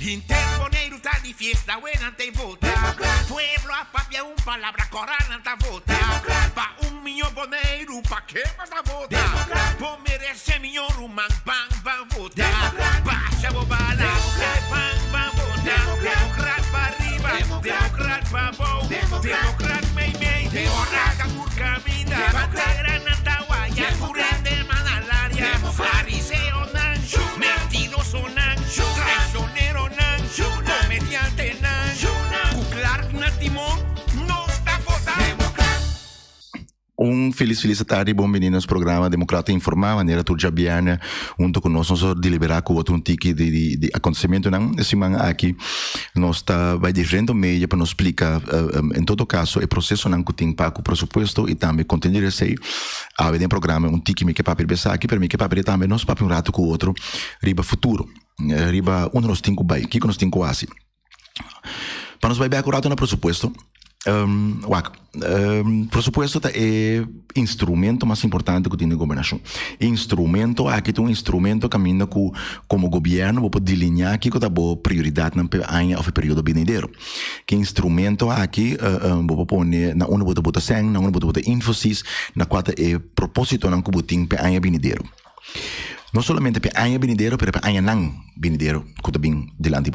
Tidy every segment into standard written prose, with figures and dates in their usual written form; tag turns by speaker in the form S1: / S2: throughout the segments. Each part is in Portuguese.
S1: Interponer está de fiesta buena te vota. Pueblo a papia un palabra corana ta vota. Pa un millón boneiro pa que vas a vota. Po merece millón man bang bang vota. Baixa bobala, bang bang vota. Democrat pa arriba, democrat pa bo. Democrat mei mei, democrat por camina. Bandera nataguaya, curende manalaria. Fariseo nan, mentiroso nan, traicionero nan, comediante nan, Clark na timón, no está votando.
S2: Feliz tarde, bem-vindos ao programa Democrata Informar, maneira tudo já bem, junto com nós deliberar com outro tique de acontecimento, não? Esse semana aqui, nós está vai diferente meio para nos explicar, em todo caso, o processo não que tem para o pressuposto e também conteúdo esse aí, há um programa, tique que para pensar aqui, para mim que para também nós para um rato com o outro, riba futuro, riba nós tem que vai, que nós tem que fazer. Para nós vai bem acurado no pressuposto. Pressuposto é instrumento mais importante que tem na governação. Instrumento, aqui tem instrumento caminho que como governo pode delinear que é boa prioridade no ano ou período venidero. Que instrumento aqui pode pôr na uma pode botar sem, na uma pode botar ênfase, na quarta é propósito não que botem para ano venidero. Não somente para ano venidero, mas para ano não venidero que está bem delante.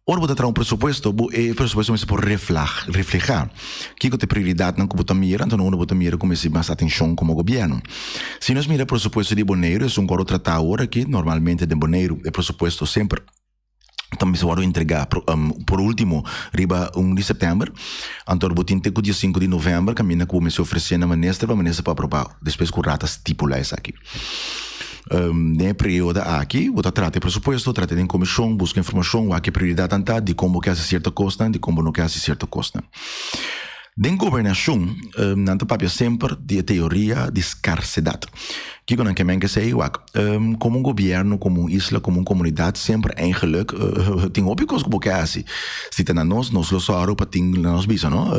S2: Ora, vou dar pressuposto, o pressuposto é por reflejar que é a prioridade não que você mira, então não você mira como se mais atenção como governo. Se nós mira pressuposto de Boneiro, é coro tratar agora que normalmente de Boneiro é pressuposto sempre também se vai entregar por último riba 1 de setembro, então o botin teco dia 5 de novembro, caminha como se oferecer na ministra para aprovar, depois que o rata estipula isso aqui. Ne período aqui, você trata de pressuposto, trata de comissão, busca informação, aqui prioridade anta de como que hace certa costa, de como não que hace certa costa. Den governação, não papel sempre de teoria de escassidade. Que quando que sei, como governo, como isla, como comunidade, sempre eigenlijk tem óbvios que você hace. Se tem na nós lo só para tem na nós bisa, não?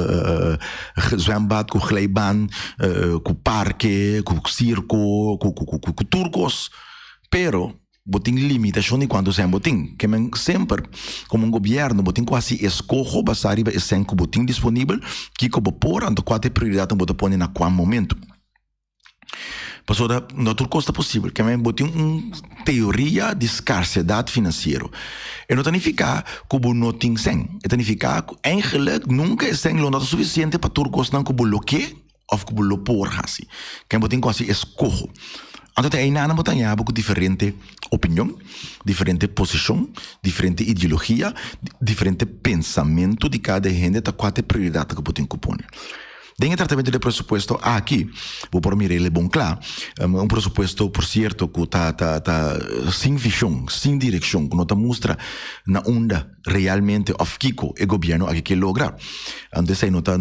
S2: Zwembad, com glijbaan, com parque, com circo, com turcos, pero botin limitação de quando sem botin, que sempre como governo botin quase escolho basar e sem que botin disponível, que como por ando quatro prioridade botin põe na qual momento. Passou não tudo costa possível, que botin teoria de escassidade financeira. E não significa que não tem sem, significa que eigenlijk nunca é sem não é suficiente para tudo costa não que bloqueie ou que bloqueie assim. Que botin quase escolho. Então, tem nada com diferente opinião, diferente posição, diferente ideologia, diferente pensamento de cada gente, da quatro prioridades que podem compor. Dentro do tratamento de pressuposto, aqui, vou por mim ele bom claro, pressuposto, por certo, que está sem visão, sem direção, que não mostra na onda realmente of Kiko e governo aqui que logra. Então, sei nota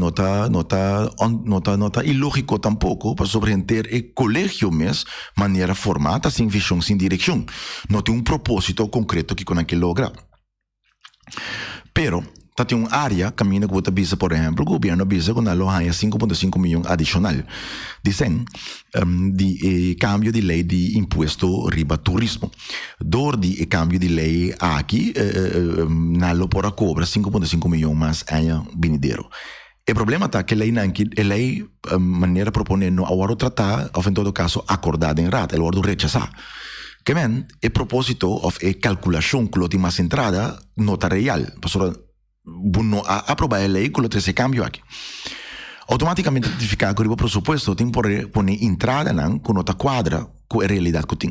S2: ilógico tampouco para sobreentender o colégio mesmo, maneira formada, sem visão, sem direção. Não tem propósito concreto que com aquilo logra. Pero tem uma área, caminho que você visa, por exemplo, o governo visa quando ela ganha 5,5 milhões adicional. Dizem de cambio de lei de imposto riba turismo. Dor de cambio de lei aqui, nalo por a cobra 5,5 milhões mais ano venidero. O problema está que a lei maneira proponer no agora tratar, ou em todo caso acordada em rata, ela vai rechazar. Que men, o propósito ou a calculação que tem mais entrada não está real. Bueno, aprovar a lei com esse cambio aqui. Automaticamente identificar que o pressuposto tem por poner entrada com nota quadra com a realidade que tem.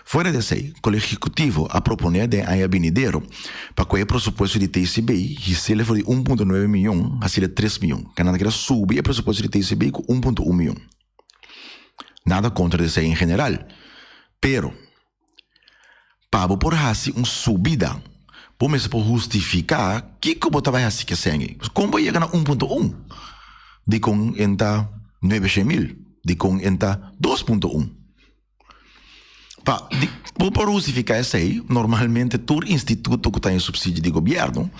S2: Fora desse, o executivo a proponer de ano venidero para que o pressuposto de TCB, que se ele for de 1,9 milhão, a ser 3 milhões. Que nada que subir o pressuposto de TCB com 1,1 milhão. Nada contra desse em geral. Pero, para por fazer uma subida, vamos por justificar que como vai assim que sangue. Como vai chegar a 1,1? De com enta 900 mil, de com enta 2,1. Por justificar isso aí, normalmente todo instituto que tem subsídio de governo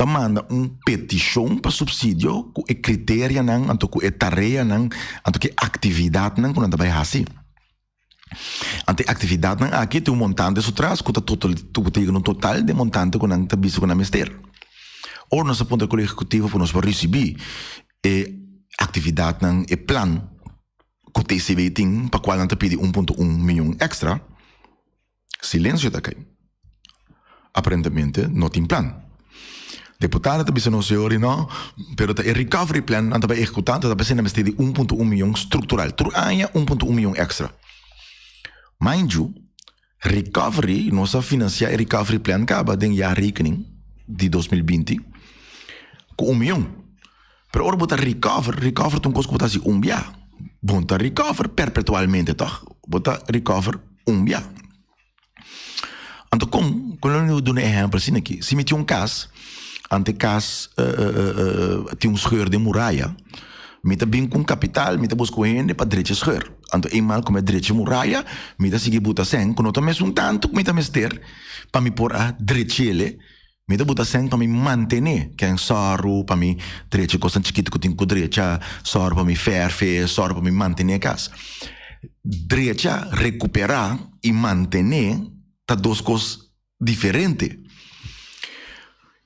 S2: manda petição para subsídio com o critério, com a tarefa, com a atividade que vai assim. Ante atividade nan aqui tem montante isso traz, que tu tem um total de montante que não tá visto com a mister. Ou nossa ponta com o executivo para nós receber atividade nan plan que o TCB tem para qual não tá pedir 1.1 milhão extra. Silêncio tá aqui. Aparentemente não tem plan. Deputado também se não se ori não, pero o recovery plan não tá executando, tá pensando em 1.1 milhão estrutural. Tu ganha 1.1 milhão extra. Mind you, recovery, nossa financiar o recovery plan acaba de a rekening de 2020 com 1 milhão. Pero ora botar recover tem coisa que botar assim 1 milhão. Botar recover perpetualmente, tá? Botar recover 1 milhão. Então, quando eu dou um exemplo assim aqui, se meter caso, ante caso tem scheur de muralha, me tá bem com capital, me tá buscando gente para direito scheur. Então, eenmaal como é direito muralha, me tá seguir botar sem, quando eu tô mesmo tanto, me tá mester, para me pôr a direito ele, me tá botar sem para me manter, que é sorro, para me direito coisa chiquita que eu tenho com direito, sorro para me fair, sorro para me manter a casa. Direito recuperar e manter tá duas coisas diferentes.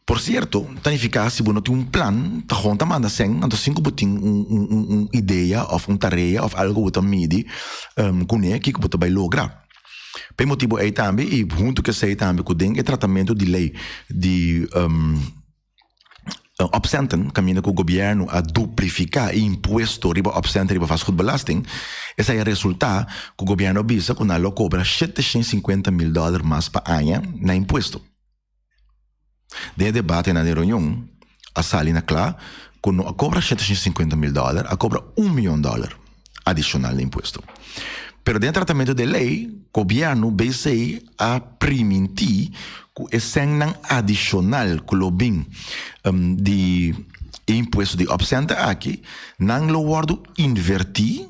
S2: Por certo, tá eficaz se você tem plan, tá junto manda sem, então se você tem ideia ou tarefa ou algo que você mede, que você vai lograr. Por motivo aí também, e junto que sei também que tem tratamento de lei de absenten, caminho que o governo a duplicar imposto riba absenten riba fast food belasting, esse é o resultado que o governo avisa que não cobra $750,000 mais para ano na imposto. De debate na reunião, a salina clara, que não cobra $750,000, a cobra $1 milhão adicional de imposto. Pero dentro do tratamento de lei, o governo vai a permitir que esse adicional que o bem de imposto de absente aqui, não lo guardo invertir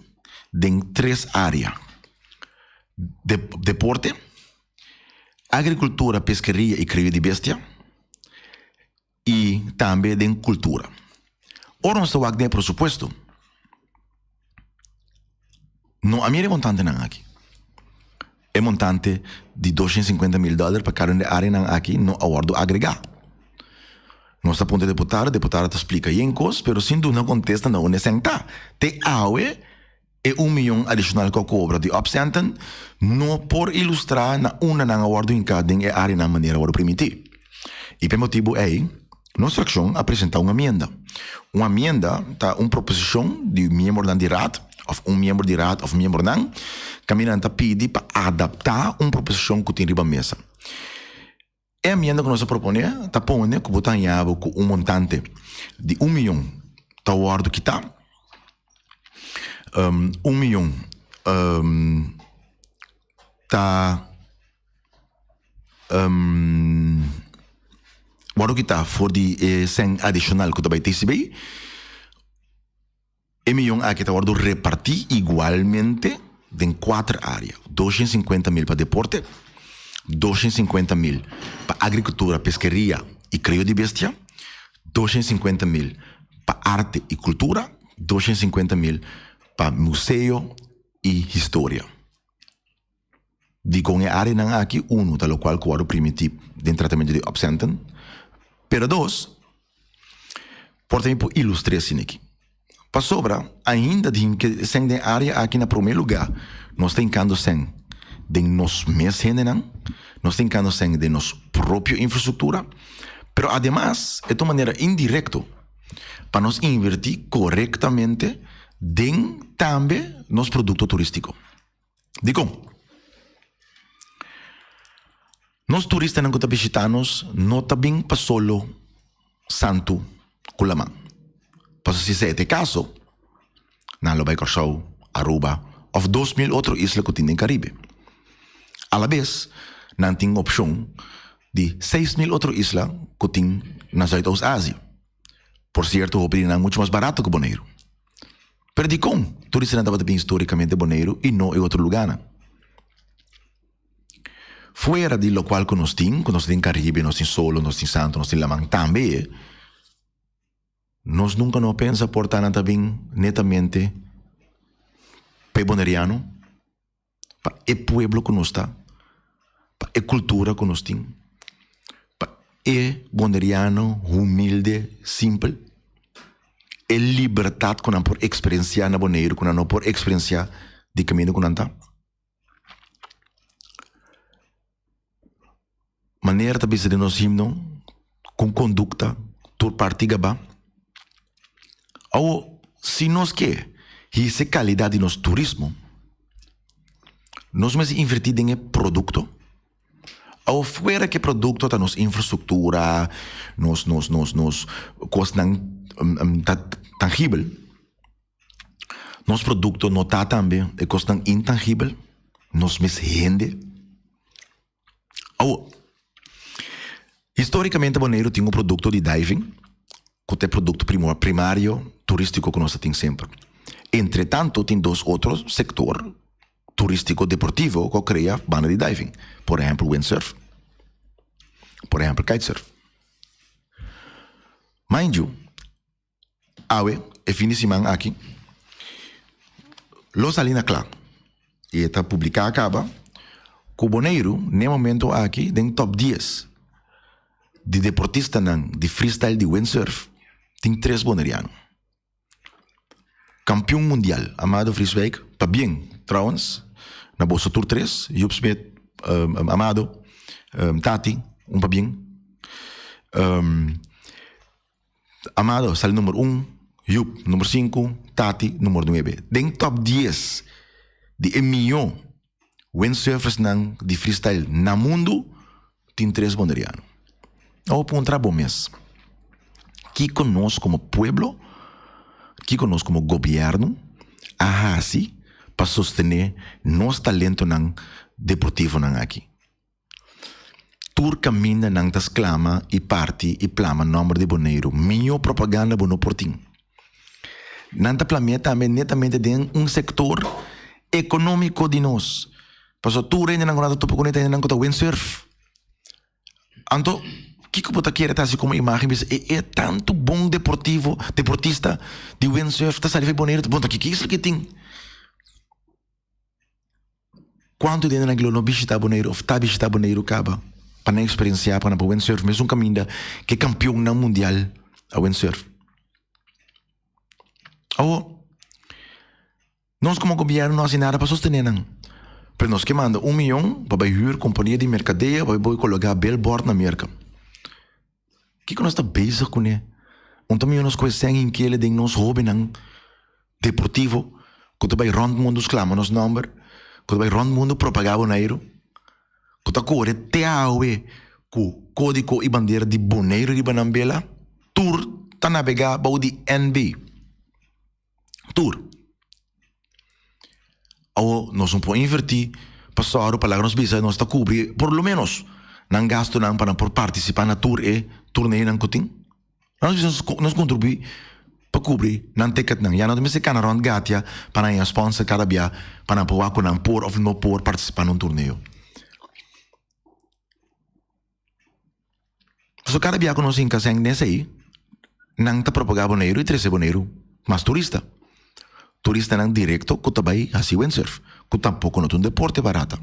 S2: em 3 áreas. Deporte, agricultura, pescaria e crio de bestia, e também em cultura. Ora, nós temos presupuesto. Não, a minha montante não aqui. É montante de $250,000 para cada área não aqui, não acordo agregar. Nossa ponta deputada te explica em coisas, mas sem dúvida não contesta não onde senta. Te aue é $1 milhão adicional que eu cobro de absenten, não por ilustrar na uma não acordo em cada área na maneira que eu permitir. E por motivo é nossa ação apresentar uma emenda. Uma emenda está uma proposição de membro da direita, ou membro de raad of membro não, caminhando a pedir para adaptar uma proposição que tem riba mesa. A emenda que nós proponemos está pondo que botar em água com montante de $1 milhão, está o ordem que está. $1 milhão está o ordem que está for de 100 adicional que vai ter TCB. $1 milhão aqui está ordem repartir igualmente em 4 áreas. $250,000 para deporte, $250,000 para agricultura, pescaria e crio de bestia, $250,000 para arte e cultura, $250,000 para museu e história. Digo, a área não aqui, tal qual que o primitivo de tratamento de absenten, pero 2, por exemplo, ilustrar assim aqui. Para sobra, ainda de que sem de área aqui na primeiro lugar, nós temos sem de nos mesmos gente não, nós temos sem de nossa própria infraestrutura, pero además é de maneira indireta para nós invertir corretamente em também nos produto turístico. Digo, nós turistas não que visitamos não está bem para solo Santo Culamán. Para se esse caso, na Lobay Corsau, Aruba, ou 2,000 outras islas que tem no Caribe. A la vez, não tem opção de 6,000 outras islas que tem na Zuidoost-Ásia. Por certo, o preço é muito mais barato que Bonaire. Pero de como, turista não estava bem historicamente Bonaire e não em outro lugar. Fora de lo qual que nós temos Caribe, nós temos Solo, nós temos Santo, nós temos Lamang também, nós nunca não pensa portar nada bem netamente pe boneriano para o pueblo que nós está, para a cultura que nós temos, para o bonderiano humilde, simples, a liberdade que nós por experienciar na boneiro, que nós por experienciar de caminho que nós está. Maneira de nós himno, com conduta, por partiga ba. Ou, se nós quer, essa qualidade de nosso turismo, nós vamos investir em produto. Ou fora que produto está nossa infraestrutura, nos coisas tangível. Nosso produto não está também é coisa intangível. Nós me rende. Ou historicamente, o Bonaire tem um produto de diving, que é produto primário, turístico que nós temos sempre. Entretanto, tem dois outros setores turístico deportivo que cria banda de diving. Por exemplo, windsurf. Por exemplo, kitesurf. Mind you, fim de semana aqui, Los Alina Clá, e está publicado acaba, que o Bonaire, no momento aqui, tem top 10 de deportista de freestyle de windsurf, tem 3 bonerianos. Campeão mundial, Amado Friswijk, para bem, trouwens, na Bolsa Tour 3, Joep Smit, Amado, Tati, para bem. Amado, sale número 1, Joep, número 5, Tati, número 9. Tem top 10 de milhão windsurfers de freestyle na mundo, tem 3 bonerianos. Ou para um trabalho mesmo. Que conosco como pueblo, que conosco como governo, assim, para sostener nosso talento deportivo aqui. Tour caminha das clama e parte e plama número de boneiro. Minha propaganda bono por ti. Nanta planeta também netamente de setor econômico de nós. Passo tour ainda não conta topo coneta ainda não conta windsurf. Anto que você quer estar assim como imagem, mas é tanto bom deportista de windsurf, está saindo bonito, bom, que é isso que tem? Quanto de na não visitar boneiro, ou está visitar boneiro, acaba, para não experienciar, para não windsurf, mas caminho que é campeão na mundial a windsurf. Ou, nós como governo não assinara para sostener, não. Mas nós que manda 1 milhão para ir companhia de mercadeia, para colocar billboard na merca. O que nós estamos bezig com ele? Também nós conhecemos em que ele tem nos hobby deportivo, que vai rond mundo os clama nos número, que vai rond mundo propagar o dinheiro, que está corre TAOE com código e bandeira de boneiro de Banambela, tour está navegar para o de NB. Tour. Ou nós não podemos invertir, passar para lá nós bisa nós está cobrir, por lo menos, não gasto para por participar na tour e torneio não cotim. Nós contribuir para cobrir não ticket não. Já não temos que canal rond gatia para a sponsor cada dia para poder com não por ou não por participar num torneio. So cada dia que nós encasem nesse aí, não está propagar boneiro e 13 boneiro, mas turista. Turista não direto que também assim windsurf, que tampouco não é um deporte barato.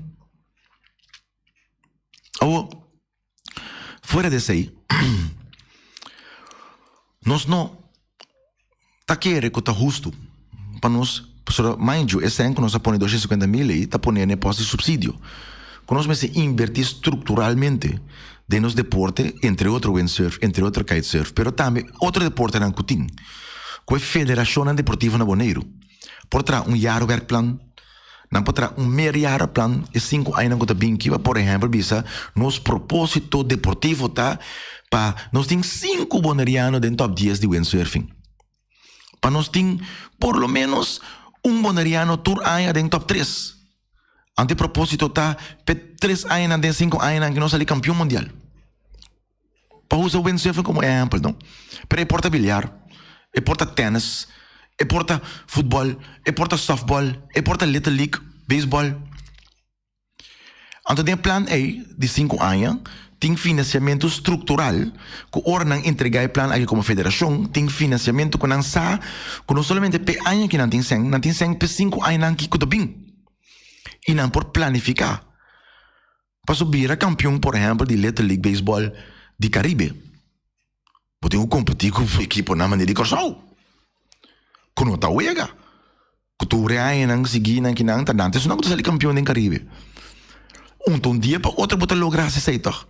S2: Ou fora desse aí, nós não tá querendo que tá justo para nós, mind you, esse ano que nós põe 250 mil e tá ponendo imposto de subsídio. Que nós vamos invertir estruturalmente de nos deporte, entre outro windsurf, entre outro kitesurf, pero também outro deporte na Coutinho, que é a Federação Deportiva na Bonaire. Por trás jaarwerkplan, não pode ter meio jaarplan e 5 anos que bem que, por exemplo, bisa, nosso propósito deportivo tá para nós tem 5 bonerianos dentro top 10 de windsurfing. Para nós tem por lo menos um boneriano tour aia dentro top 3. Ante propósito tá pe 3 anos de 5 anos que nós ali campeão mundial. Para usar o windsurfing como exemplo, não? Pero importa bilhar, importa tênis, importa futebol, importa softball, importa little league, baseball. Então, tem plan A de 5 anos, tem financiamento estrutural, que orna entregar o plan aqui como federação, tem financiamento que não sa, que não somente pe ano que não tem 100 pe 5 anos que está bem. e não por planificar. Para subir a campeão, por exemplo, de Little League Baseball de Caribe. Você tem que competir com a equipe na maneira de corção. Quando está uega. Cultura aí não seguir não que não tá dando. Isso não é campeão do Caribe. Um dia para outro você lograr esse setor.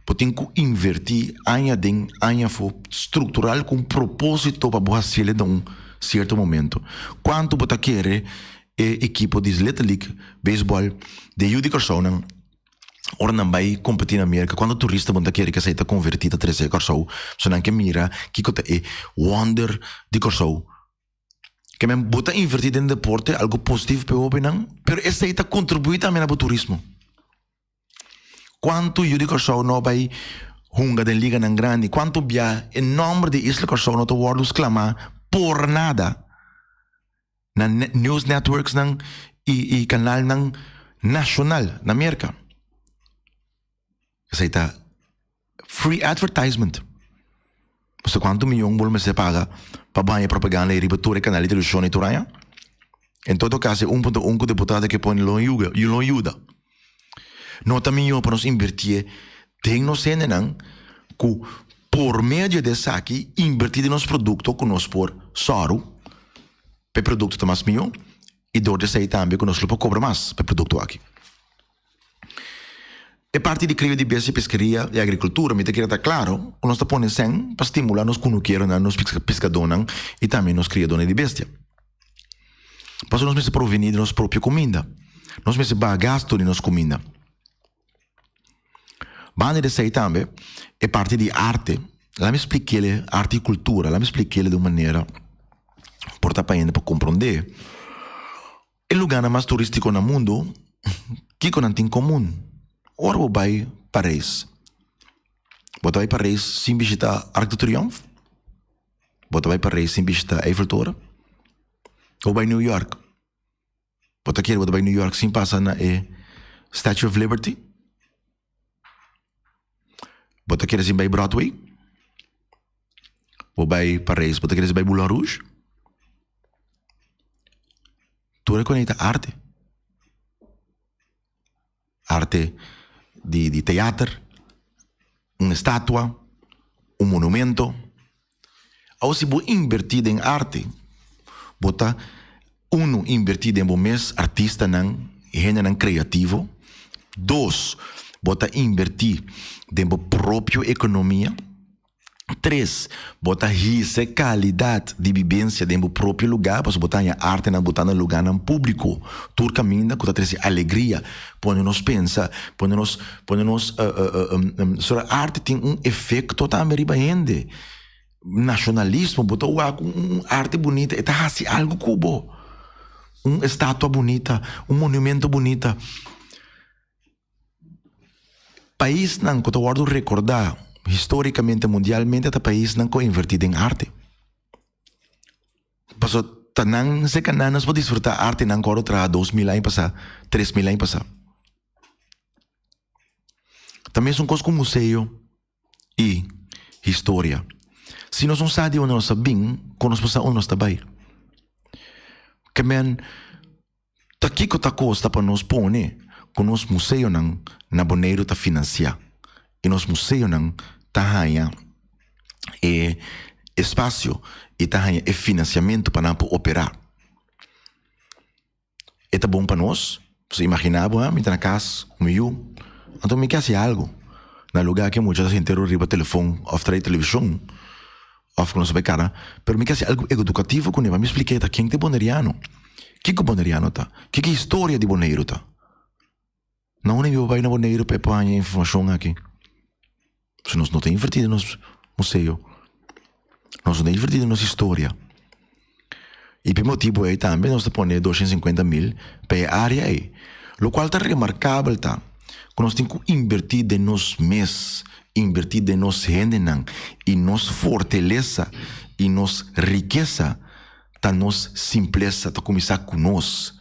S2: Você tem que invertir anha for estrutural com propósito para você fazer em certo momento. Quanto você quer equipe de Little League Baseball de Judy Corson, ora não vai competir na América. Quando o turista você quer que aceita convertir a 13 Corson, você não quer mirar que é wonder de Corson. Que me bota invertir em deporte algo positivo para o não, pero essa aí está contribuir também para o turismo. Quanto Judy Corson não vai hunga de liga não grande, quanto via enorme de Isla Corson não te wordos clamar por nada na news networks não e canal não nacional na América. Essa aí está free advertisement. Você quanto milhão bol você paga para banhar propaganda e ribatura canal de televisão e turanha? Em todo caso, 1.1 deputado que põe lo ajuda. Nota milhão para nos invertir tem nos não que por meio desse aqui invertir nos produtos que nós por soro para produto tá mais milhão e do desse aí também que nós lupa cobra mais para produto aqui. É parte de criar de base pescaria e agricultura, mas te quero estar claro, nós está pondo sem para estimular nos cunuqueiros, nos pescadores e também nos criadores de bestia. Para nós mesmos provenir de nossa própria comida, nós mesmos gasto de nossa comida. Banda de sei também é parte de arte. Lá me expliquei arte e cultura, lá me expliquei de uma maneira por estar para compreender. O lugar mais turístico no mundo que não tem comum. Ora vou vai Paris. Vou vai Paris sem visitar Arc de Triomphe. Vou vai Paris sem visitar Eiffel Tower. Vou vai New York. Vou vai New York sem passar na Statue of Liberty. Vou querer sem vai Broadway. Vou vai Paris. Vou querer sem vai Moulin Rouge. Tu reconhece arte. Arte de teatro, uma estátua, monumento. Ou se você invertir em arte, você invertir em mês artista gênero criativo. 2, você invertir em própria economia. 3, botar essa qualidade de vivência dentro do próprio lugar, para botar a arte botar no lugar público. Tudo caminha, que traz alegria, põe-nos pensa, põe-nos sobre a arte tem efeito também ribaende. Nacionalismo, botar arte bonita, está assim algo cubo. Estátua bonita, monumento bonita. País não, que eu guardo recordar, historicamente, mundialmente, este país não é invertido em arte. Paso, tanang se cananas vou desfrutar arte não coro tra 2.000 anos passar, 3.000 anos passar. Também são coisas como museu e história. Se nós não sabemos onde nós sabemos, quando nós passamos onde nós estamos. Que men, aqui que está costa para nós pôr, com os museus na boneiro está financiar. E nos museus não tahanha espaço e tahanha financiamento para não operar. É bom para nós. Você imaginava, me na casa, comigo, então me quer algo. No lugar que muita gente riba telefone, ou trai televisão, ou não sabe cara, pero me quer algo educativo com ele. Me expliquei quem é Boneriano. Que é Boneriano tá? Que é a história de Boneiro tá? Não nem eu vai na Boneiro para pôr informação aqui. Se nós não temos invertido no museu, nós não temos invertido na nossa história. E por motivo aí também nós temos 250 mil para a área aí. O qual está remarcável, tá? Que nós temos que invertir de nós mesmos, invertir de nós gente, e nos fortaleza, e nos riqueza, tá nos simpleza, tá começar com nós.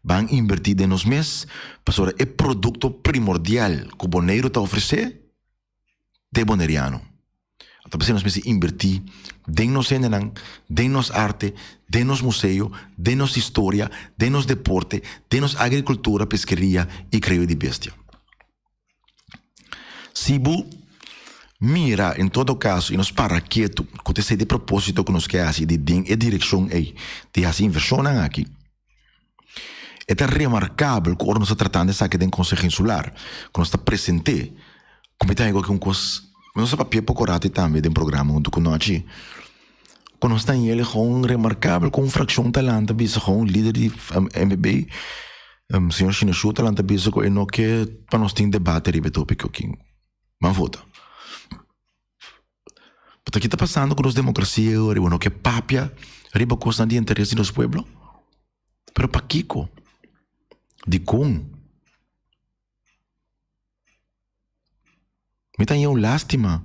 S2: Vão invertir de nós mesmos, para é produto primordial que o Boneiro está oferecendo de Boneriano. Então, nós precisamos invertir, denos enenang, denos arte, denos museu, denos história, denos deporte, denos agricultura, pesqueria e creio de bestia. Se bu mira, em todo caso, e nos para quieto, com esse de propósito que nos quer assim, de direção aí, de assim inversão aqui. É remarcável que nós estamos tratando de sair do Conselho Insular, que nós está presente, como tem algo que coisa, nós papel procurado também de programa junto com nós. Quando nós estamos ele com remarcável, com fração talento, bisa com líder de MBB, senhor Chinesu talento bisa com eno que para nós tem debate ribe tópico aqui, mas vota. Porque está passando com as democracias, bueno, que papia, riba coisa de interesse dos pueblos, pero para Kiko, de com, me tem lástima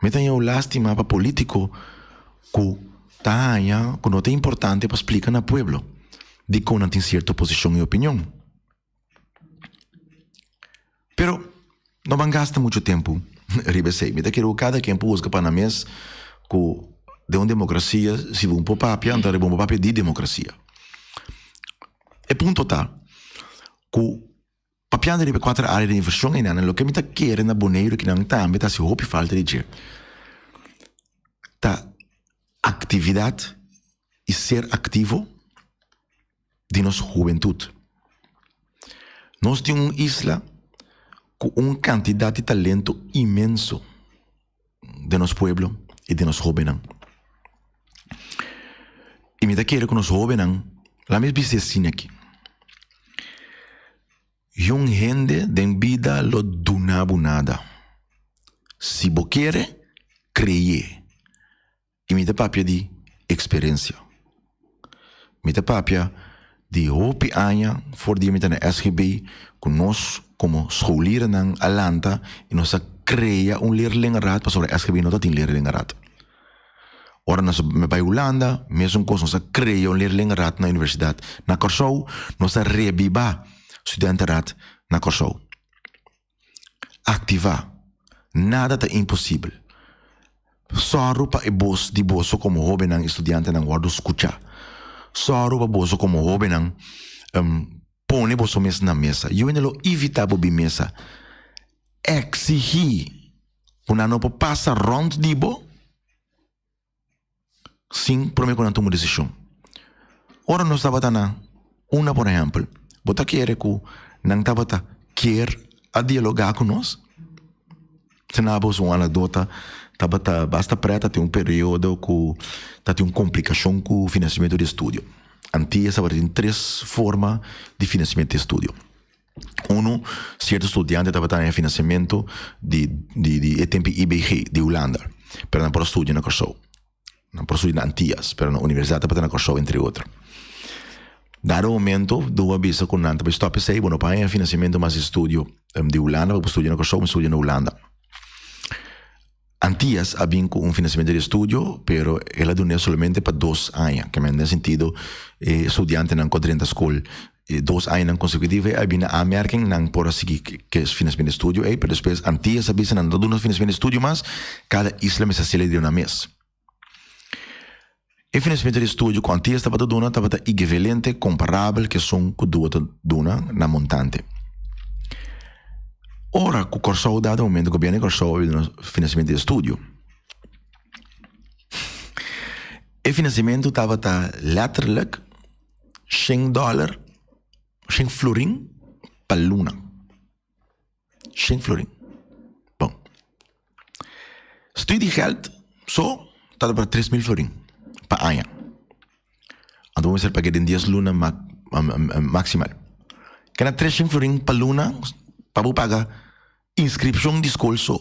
S2: para político que tá que não é importante para explicar na pueblo, de com não tem certa posição e opinião. Pero não van gasta muito tempo. Ribesei, me quero cada quem busca para na mesa que de uma democracia se vão para papia, então vão para papia de democracia. E ponto tá que papia de 4 áreas de inversão em ano, o que me tá querendo na boneiro que não tá, me tá se hope falta de dizer. Tá atividade e ser ativo de nossa juventude. Nós temos uma isla com quantidade de talento imenso de nosso pueblo e de nosso jovens. E me da quero que nos jovens, lá mesmo disse aqui. Yung gente de vida lo dunabo nada. Se bo quer, creia. E me da papia de experiência. Me da papia de hopi anya for die met een SGB con nos como scholieren ng Alanta e nos crea un leerlingenraad pas sobre SGB no dat in leerlingenraad. Ora nos me bij Holanda, mesmo coisa nos crea un leerlingenraad na universidade. Na Curaçao nos reviva studentenraad na Curaçao. Activa. Nada tá impossível. Só rupa e bos di boso como jovem ng estudiante ng guardo escucha. Só rupa boso como jovem ng pone boso mes na mesa. Eu ainda lo evitava bi mesa. Exigir una no passa rond di bo sim prome quando tomo decisão. Ora nós estava na uma por exemplo. Bota querer que não estava quer a dialogar com nós. Se não há uma anedota, basta preta tem período que tem uma complicação com o financiamento de estúdio. Antes tem 3 formas de financiamento de estúdio. Certo estudante estava tendo financiamento de tempo IBG de Holanda, para não estudar na Curaçao, não para estudar na Antillas, para na universidade para na Curaçao entre outros. Dado momento, do aviso com Nanta, para stop sei, bueno, para financiamento mais estúdio de Holanda, para estudar na Curaçao, estudar na Holanda. Antillas había un financiamiento de estudio, pero ela donó solamente para 2 años, que me en sentido, estudiante en la escuela, 2 años consecutivos, había América en por así que es financiamiento de estudio, pero después Antillas había dado unos financiamiento de estudio más, cada isla me se hacía de una mes. El financiamiento de estudio con Antillas estaba equivalente, comparable, que son con duna na montante. Ora, com o Curaçao, dado o momento, o governo de Curaçao havia um financiamento de estúdio. O financiamento estava letterlijk $100, 100 florin per luna. 100 florin. Bom. Studiegeld, só, estava para 3.000 florin per ano. Então, vamos pagar em 10 lunas maximal. Que na 300 florin per luna, para pagar inscrição de escola só.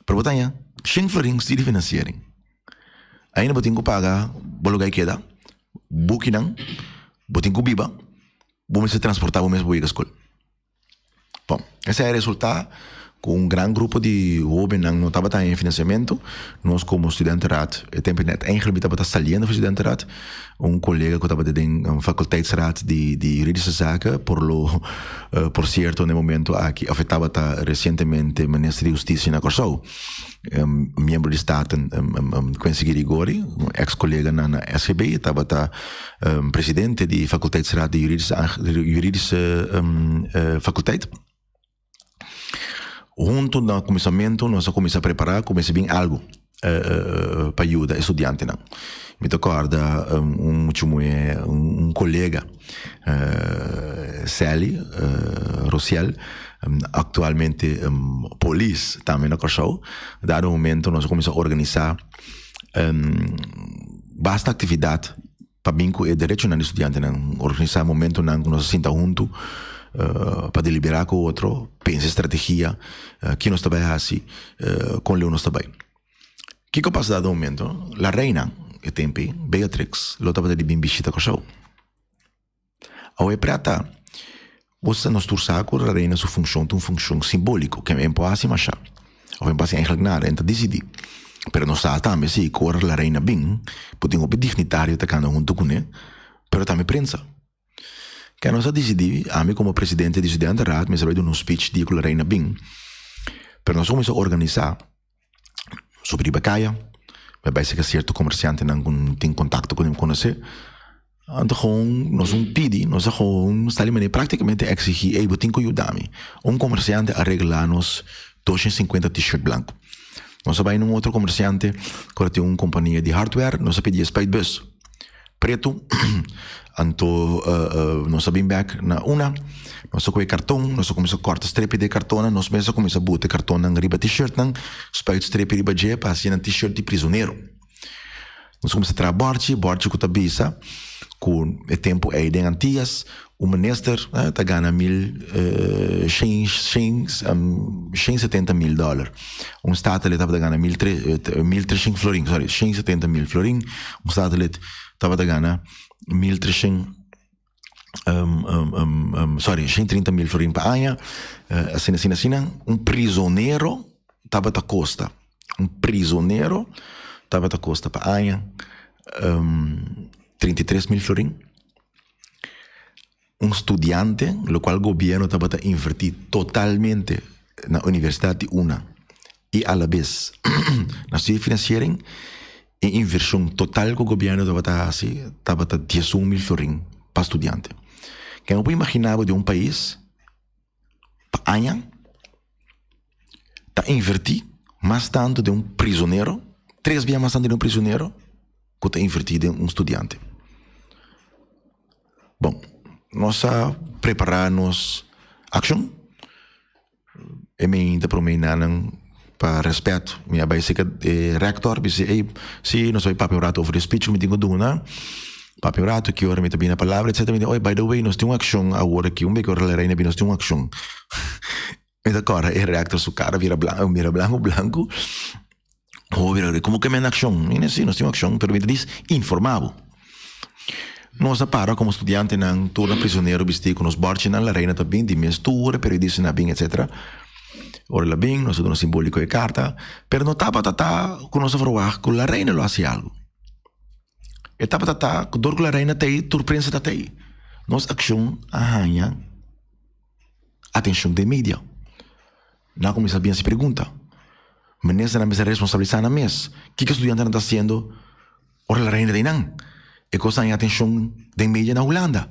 S2: Para botar 100 florins de financiering. Ainda botem que pagar, bolo que queda, booking, botem que biba, vamos se transportar, vamos para a escola. Bom, esse é o resultado com gran grupo de jovens não estava em financiamento. Nós, como estudantenraad, het tempo net eigenlijk estava saliendo van estudantenraad. Colega que estava in faculteitsraad de juridische zaken, por cierto, no momento aqui, afetava recentemente o ministro de Justiça na Corsou. Membro de Estado, Quincy Girigori, ex-colega na SGB, estava presidente de faculteitsraad de juridische faculteit. Junto no começamento, nós começamos a preparar, começa bem algo para ajudar estudante. Não. Me recorda colega, Sally Rossiel, atualmente polícia também na Corsou. Dado um momento, nós começamos a organizar bastante atividade para vincular o direito do estudante. Organizar momento que nós sentamos juntos para deliberar com o outro, pensar estratégia, que nós estamos assim, com o nós também. O que passa dado momento? A reina, que tem Beatrix, ela estava de bem visita com o show. Ao é prata, você nos tursa com a reina sua função, uma função simbólica, que é assim machar. Ou é assim eigenlijk nada, então decidir. Pero nós também se corre a reina bem, podemos ser dignitário tacando junto com ele, pero também prensa. Que nós decidimos, a mim como presidente de estudantenraad, me saiu de um speech de a reina bem, pero nós começamos a organizar sobre bacaia, vai ser que certo comerciante não tem contato com ele conhecer. Então, nós pedimos, nós estamos praticamente exigir, ei, você tem que ajudar-me. Comerciante arreglar-nos 250 t-shirt branco. Nós vamos em outro comerciante, que tem uma companhia de hardware, nós pedimos Spadebus preto, então, nós sabemos back na uma, nós com cartão, nós começamos a cortar strip de cartão, nós começamos a botar cartão na riba t-shirt, spade strip riba de para assim t-shirt de prisioneiro. Nós começamos a trabalhar borte com a bisa, com o tempo aí de antias, o ministro está ganhando $170,000. Estado ele estava ganhando 1.300 florins, sorry, 170,000 florins. Estado ele estava ganhando 130,000 florins para ano. Assim, prisioneiro estava a costa. Prisioneiro estava a costa para ano. 33,000 florins. Estudante, lo qual o governo estava a invertir totalmente na Universidade de UNA. E, a la vez, na sua financiering, a inversão total que o governo estava a 11,000 florins para estudante. Quem não pode imaginar de um país, para ano, está a invertir mais tanto de um prisioneiro, 3 vezes mais tanto de um prisioneiro, que está a invertir de um estudante. Bom, nós preparamos ação. E me ainda promenem para respeito. Minha básica rector disse, se nós vai papel rato over speech, me digo duna. Papel rato que ora me também na palavra, etc. Me digo, oi, by the way, nós temos uma ação agora aqui, beco ora reina, nós temos uma ação. Me decora, o rector su cara vira blanco. Oh, vira, como que me na ação? E sim, nós temos uma ação, pero me diz informado. Nós para como estudante não todo prisioneiro vestido com os bordes na reina também de mistura periodice na bem etc. Ora lá bem nós damos simbólico de carta, pero não tava com nossa forward com a reina lo hace algo. E tava com dor com a reina tem surpresa da tem. Nós ação arranha atenção de mídia. Não começa bem se pergunta. Menesa na mesa responsabilizar na mesa. Que estudante está fazendo? Ora a reina tem não. E cosa em atenção da mídia na Holanda.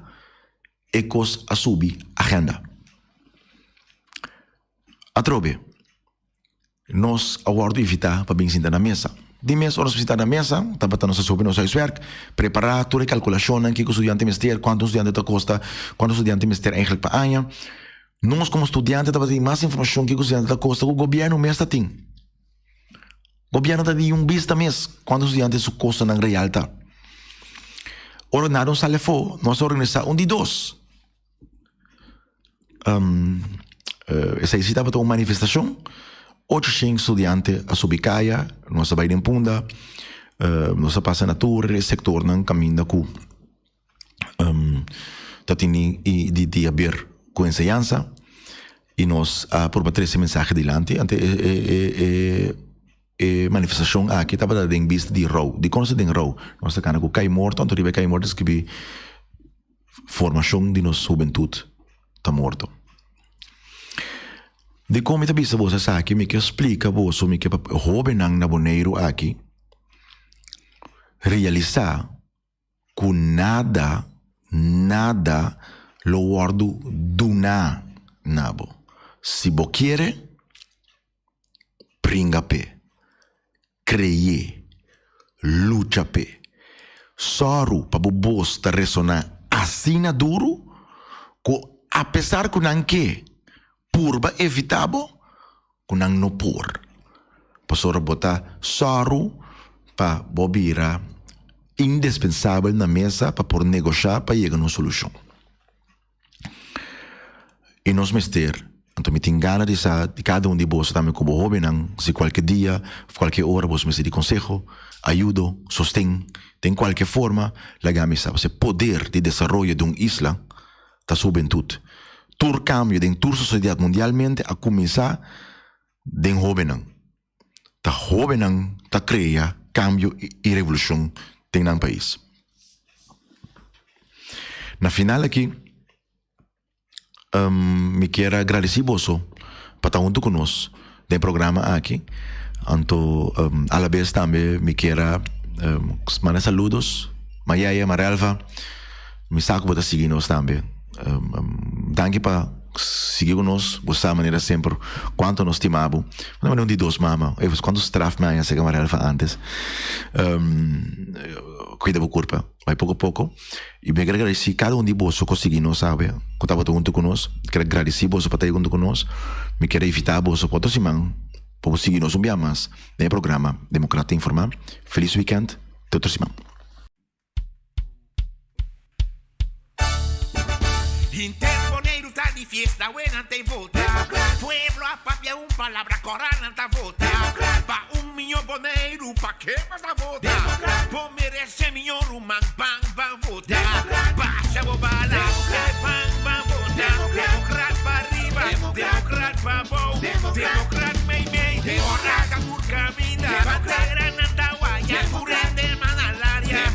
S2: E cosa a subir agenda. A trobe, nós aguardo evitar para bem sentar na mesa. De mesa, horas visitar na mesa, estava a nossa sobre nosso werk, preparar toda a calculação, que o estudante mister, quanto estudante te custa, quanto estudante mister eigenlijk para ano. Nós como estudante estava a ter mais informação que o estudante te custa, o governo mesmo tem. O governo tem vista mês, quanto estudante su custa na realidade. Ordenado sale fo, nós organizamos de 2. Essa estava uma manifestação, 800 estudantes a subicaia, nós vai em Punda, nós passa na torre, o sector não caminha com tá tendo de haver com ensinança e nós por bater esse mensagem adiante ante manifestação aqui estava dando em vista de Rau de coisa de Rau nós está com cai morto então ribe cai morto que formação de nossa juventude está morto de como está vista você aqui me que explica você me que jovem na boneiro aqui realizar com nada lo guardo duna nabo se bo quiere pringa pe creye lucha pe soru pa bobos ta ressonar assina duro co apesar que não que purba evitabo que não no por pasora botar soru pa bobira indispensável na mesa para por negociar para chegar a uma solução. E nós mester, então me tem gana de cada um de vós também como jovem, se qualquer dia, qualquer hora vos me de conselho, ajuda, sostém, tem qualquer forma, la mesa, você poder de desenvolvimento de uma isla, da juventude. Todo cambio de toda a sociedade mundialmente a começar de jovem. Da jovem, da cria cambio e revolução tem no país. Na final aqui, me quero agradecer você para estar junto conosco no programa aqui. Então, a la vez também me quero mandar saludos. Maria, Marelva, me saco para seguir nós também. Danke para seguir conosco, gostar maneira sempre quanto nos estimamos. Não é um de dois mama, quantos traf me ainda chega Marelva antes. Cuida do corpo, vai pouco a pouco. E me quero agradecer cada um de vós que conseguiu, sabe? Que estava junto conosco. Quero agradecer vós para estar junto conosco. Me quero evitar vós para toda semana para seguir-nos dia mais no programa Democrata Informar. Feliz weekend, até outra semana.
S1: Interponer está de fiesta, buena te vota. Pueblo a papia palabra corana ta vota. Pa millón boneiro, pa que vas a vota. Po merece millón man pan vota. Baixa bobala, pan vota. Democrat pa arriba, democrat pa bo. Democrat mei, democrat por camina. Bandeira na taguaya, curende manalaria.